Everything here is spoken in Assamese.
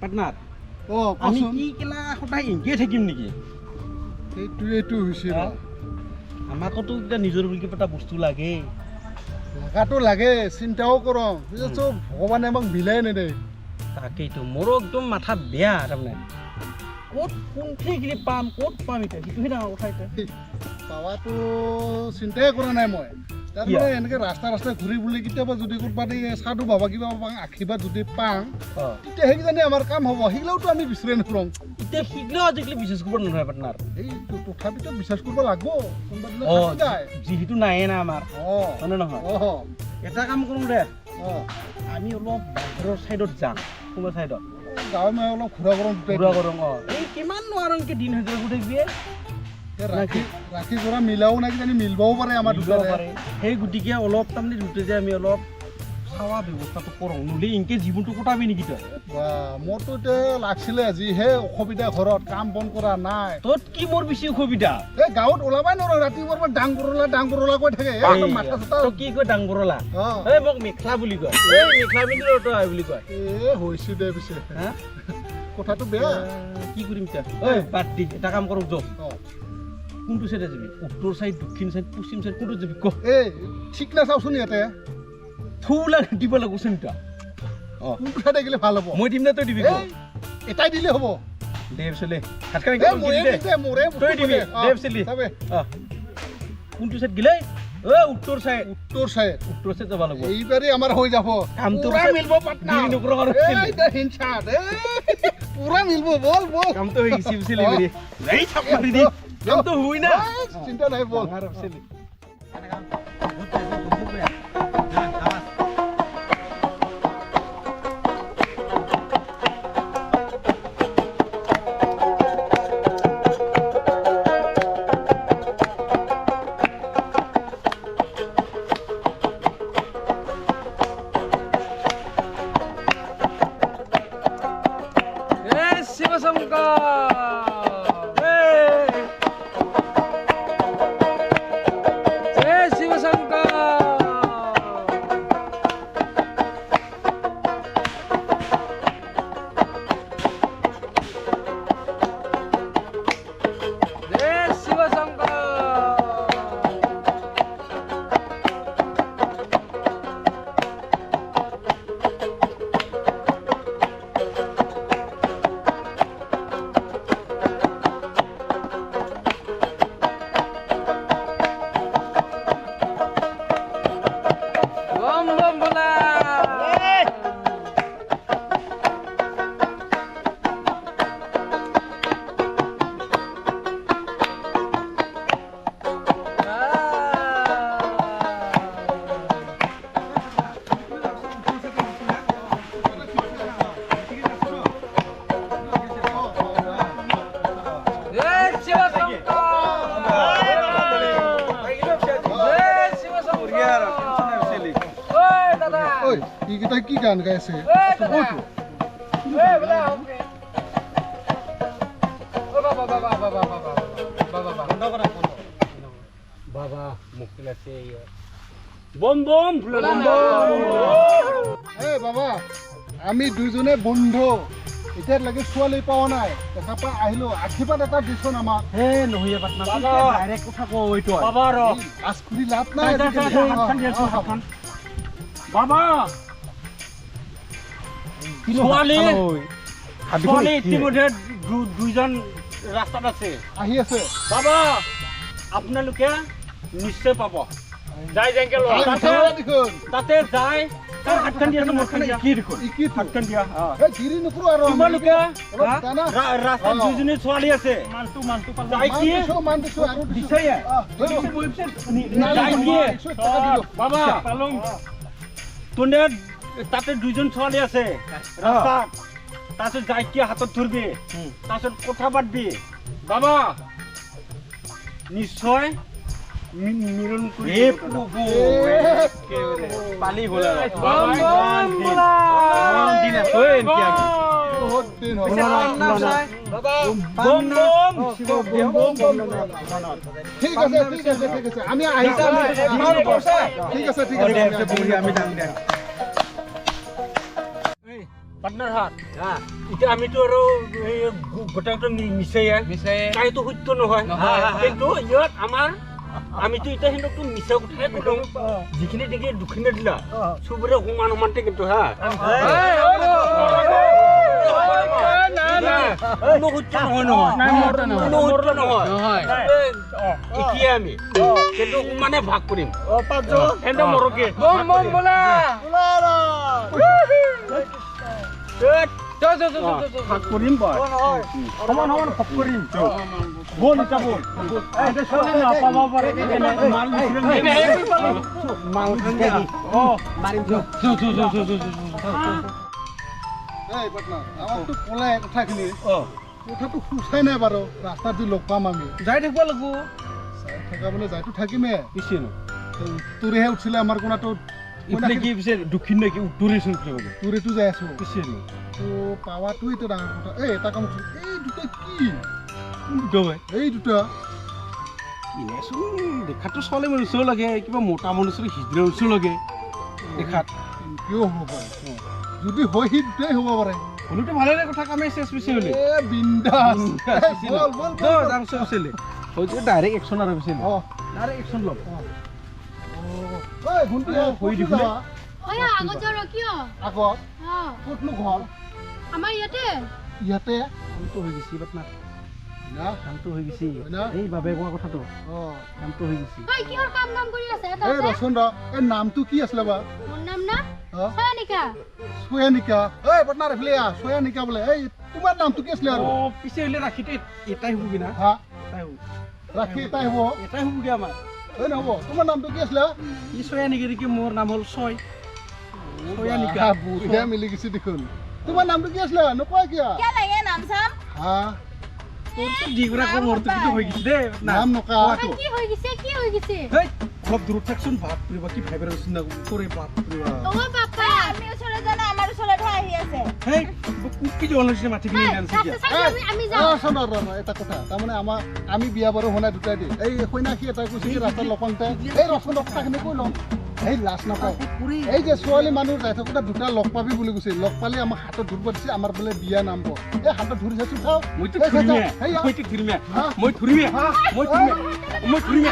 পাৰ্টনাৰ আমি কচোন কি কেলা সদায় এংগেই থাকিম নেকি এইটো হৈছে আমাকতো এতিয়া নিজৰ বুলি কিবা এটা বস্তু লাগে লাগাটো লাগে চিন্তাও কৰোঁ ভগৱানে আমাক মিলাই নেদে তাকেইতো মোৰো একদম মাথা বেয়া তাৰমানে ক'ত কোনখিনিখিনি পাম ক'ত পাম এতিয়া সেইটোহে ডাঙৰ কথা এতিয়া পাৱাটো চিন্তাই কৰা নাই মই তাৰমানে এনেকৈ ৰাস্তা ঘূৰি বুলি কেতিয়াবা যদি ক'ৰবাত চাহটো বাবা কিবা আশীৰ্বাদ যদি পাওঁ তেতিয়া সেইকিজানি আমাৰ কাম হ'ব সেইগিলাওতো আমি বিচাৰি নাপাওঁ এতিয়া শিকিলেও আজিকালি বিশ্বাস কৰিব নহয় পাৰ্টনাৰ এই তথাপিতো বিশ্বাস কৰিব লাগিব কোনোবা দিনা অঁ থাকি যায় যিহেতু নায়ে না আমাৰ হয়নে নহয় এটা কাম কৰোঁ দে আমি অলপ বাহিৰৰ ছাইডত যাম কোনোবা ছাইডত গাঁৱে মায়ে অলপ ঘূৰা কৰোঁ এই কিমাননো আৰু এনেকৈ দিন হাজিৰা কৰি থাকিবি ৰাখি কৰা মিলাও নাই কিজানি মিলবও পাৰে আমাৰ দুটাৰে সেই গতিকে অলপ তাৰমানে দুটে যে আমি অলপ চাৱা ব্যৱস্থাটো কৰোঁ নহ'লে এনেকৈ জীৱনটো কটাবি নেকি তই মোৰতো এতিয়া লাগছিলে আজিহে অসুবিধা ঘৰত কাম বন কৰা নাই তোত কি মোৰ বেছি অসুবিধা এই গাঁৱত ওলাবাই নোৱাৰো ৰাতিপুৱাৰ ডাংবৰলা কৈ থাকে মাথা চাথা তই কি কয় ডাংবৰলা এই মোক মেখেলা বুলি কয় এই মেখেলা পিন্ধি তই বুলি কয় হৈছে দে পিছে কথাটো বেয়া কি কৰিম এতিয়া ঐ বাদ দি এটা কাম কৰোঁ যক কোনটো চাইডে যাবি উত্তৰ চাইড দক্ষিণ চাইড পশ্চিম চাইড কোনটো যাবি ক এই ঠিক নাচাওচোন ইয়াতে থৌলা দিব লাগিবচোন এতিয়া কোনটো চাইডে গ'লে ভাল হ'ব মই দিম নে তই দিবি ক এটাই দিলে হ'ব দে চলে হাতখানি তই দিবি দে চলি কোনটো চাইড গিলে উত্তৰ চাইড যাব লাগিব এইবাৰে আমাৰ হৈ যাব কামটো মিলব পাৰ্টনাৰ নকৰো আৰু পুৰা মিলব বল কামটো হৈ গেছি বিচলি কৰি এই থাপ মাৰি দি কামটো হুই না চিন্তা নাই বল কি গান গাইছে বাবা মুক্তি আছে বম বম বাবা আমি দুইজনে বন্ধু এতিয়ালৈকে ছোৱালী পোৱা নাই দেখা পাই আহিলো আশীৰ্বাদ এটা দিছোন আমাক হে নহয় পাটনা ডাইৰেক্ট কথা কওঁ এইটো বাবা ৰ আজ খুলি লাভ নাই বাবা ছোৱালী ইতিমধ্যে দুইজন ৰাস্তাত আছে আহি আছে বাবা আপোনালোকে নিশ্চয় পাব যাই যেনকে তাতে যাই হাতখন দিয়া মোৰখন দিয়া হাতখন দিয়া তোমালোকে ৰাস্তাত দুইজনী ছোৱালী আছে বাবা তোনে তাতে দুইজন ছোৱালী আছে ৰাস্তাত তাৰপিছত যাই কি হাতত ধৰবি তাৰপিছত কথা পাতবি বাবা নিশ্চয় মিলন পালি গ'ল ঠিক আছে আমি আহিছো ঠিক আছে আমি যাম দে পাৰ্টনাৰ হাত এতিয়া আমিতো আৰু এই গোটেইটো মিছাই তাইতো সত্য নহয় কিন্তু ইয়াত আমাৰ আমিতো এতিয়া সিহঁতকতো মিছা কথাই ক'লো যিখিনি নেকি দুখিনে দিলা চবৰে সমান সমানতে কিন্তু হা কোনো সত্য নহয় এতিয়া আমি কিন্তু সমানে ভাগ কৰিম ভাগ কৰিম সমান সমান ভাগ কৰিম বল এটা বল এটা সব নাপাব পাৰে মাল মাৰিম এই পাৰ্টনাৰ আমাকতো ক'লে কথাখিনি কথাটো সুচাই নাই বাৰু ৰাস্তাত যি লগ পাম আমি যাই থাকিব লাগিব চাই থকা বোলে যাইতো থাকিমে পিছে উত্তৰেহে উঠিলে আমাৰ কোনাটো ইফালে কি পিছে দক্ষিণ নেকি উত্তৰেচোন কি হ'ব উত্তৰেতো যাই আছো পিছে তো পাৱাটো এইটো ডাঙৰ কথা এই এটা কাম কৰিছো এই দুটা কি দুটা হয় এই দুটা এনেচোন দেখাতো চলে মনুষ্য লাগে কিবা মোটা মনুষ্য হিজৰা মনুষ্য লাগে দেখাত কিয় হ'ব পাৰে যদি হয় সি দুটাই হ'ব পাৰে হলুটো ভালে কথা কামে শেষ পিছে হলে এ বিন্দাস বল বল বল দাম সব চলে হয়তো ডাইরেক্ট অ্যাকশন আর পিছে অ ডাইরেক্ট অ্যাকশন লব এই ভন্টি হৈ দিলে ওয়া আগত যাও কিয় আগত হ্যাঁ ক'তনো ঘৰ আমাৰ ইয়াতে ইয়াতে কামটো হৈ গেছি বাট না না কামটো হৈ গেছি না? এই বাবে কোৱা কথাটো অ কামটো হৈ গেছি হয় কিহৰ কাম কৰি আছে এটা এই ৰচোন ৰ এই নামটো কি আছিলে বা মোৰ নাম না অ সৈনিকা সোয়ানিকা এই পাৰ্টনাৰ এফালে সোয়ানিকা বোলে এই তোমাৰ নামটো কি আছিলে আৰু ও পিছে হলে ৰাখিতে এটাই হবি না হা এটাই হবি ৰাখি এটাই হ'ব এটাই হবি আমাৰ এই নহ'ব তোমাৰ নামটো কি আছিলে ই ছয়া নেকি মোৰ নাম হ'ল ছয় সোয়ানিকা বুঢ়া মিলি গৈছে দেখোন তোমাৰ নামটো কি আছিলে নকোৱা কিয় কে লাগে নাম চাম হা তোৰতো জিগৰা কো মোৰতো কিন্তু হৈ গেছি দে নাম নকা কি হৈ গৈছে হেই অলপ দূৰত থাকচোন বাপ ৰে বাকি ভাইবাৰ চিন্তা কৰে বাপ ৰে ও বাপা আমি ওচৰত জানা আমাৰ ওচৰতহে আহি আছে হেই কুকি জনছে মাটি কিনে আনছি আমি যাও শোন এটা কথা তাৰমানে আমি বিয়া বাৰু হোৱা নাই দুটাই দি এই সৈনাকি এটা কৈছে কি ৰাস্তাত লপংতে এই ৰচোন কথাখিনি কৈ লওঁ এই লাজ নাপায় এই যে ছোৱালী মানুহ যাই থাকোঁতে দুটা লগ পাবি বুলি কৈছে লগ পালে আমাৰ হাতত ধৰিব দিছে আমাৰ বোলে বিয়া নামব এই হাতত ধৰি চাইছো চাওঁ মইতো ধৰিমে মই ধৰিমে ঐ মই ধৰিমে